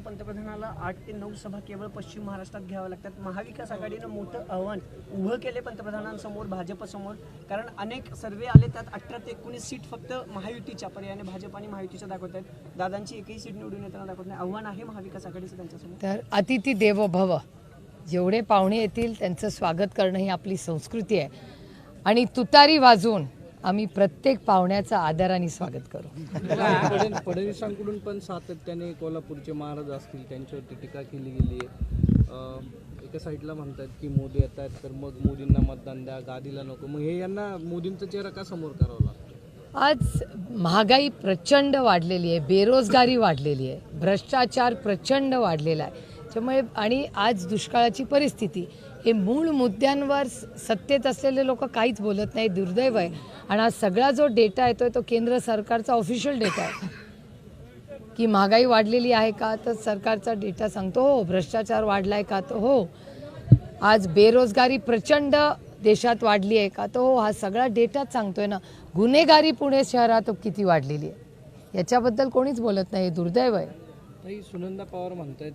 पंतप्रधानाला 8 ते 9 सभा केवळ पश्चिम महाराष्ट्रात घ्याव्या लागतात। महाविकास आघाडीनं मोठं आव्हान उभं केले पंतप्रधानांसमोर, भाजपसमोर, कारण अनेक सर्वे आले त्यात 18 ते 19 सीट फक्त महायुतीच्या पर्यायाने भाजप आणि महायुतीच्या दाखवत आहेत। दादांची एकही सीट निवडून येताना दाखवत नाही। आव्हान आहे महाविकास आघाडीचं त्यांच्यासमोर। तर अतिथी देवो भव, जेवढे पाहुणे येतील त्यांचं स्वागत करणं ही आपली संस्कृती आहे आणि तुतारी वाजवून आम्ही प्रत्येक पाहुण्याचं आदराने स्वागत करू। फडणवीसांकडून पण सातत्याने कोल्हापूरचे महाराज असतील त्यांच्यावरती टीका केली गेली आहे। एका साईडला म्हणतात की मोदी येत आहेत तर मग मोदींना मतदान द्या, गादीला नको, मग हे यांना मोदींचा चेहरा का समोर करावा लागतो? आज महागाई प्रचंड वाढलेली आहे, बेरोजगारी वाढलेली आहे, भ्रष्टाचार प्रचंड वाढलेला आहे, त्यामुळे आणि आज दुष्काळाची परिस्थिती, हे मूळ मुद्द्यांवर सत्तेत असलेले लोक काहीच बोलत नाही, दुर्दैव आहे। आणि आज सगळा जो डेटा येतोय तो केंद्र सरकारचा ऑफिशियल डेटा आहे की महागाई वाढलेली आहे का, तर सरकारचा डेटा सांगतो हो। भ्रष्टाचार वाढलाय का, तर हो। आज बेरोजगारी प्रचंड देशात वाढली आहे का, तर हो। हा सगळा डेटाच सांगतोय ना। गुन्हेगारी पुणे शहरात किती वाढलेली आहे याच्याबद्दल कोणीच बोलत नाही, दुर्दैव आहे। सुनंदा पवार म्हणतात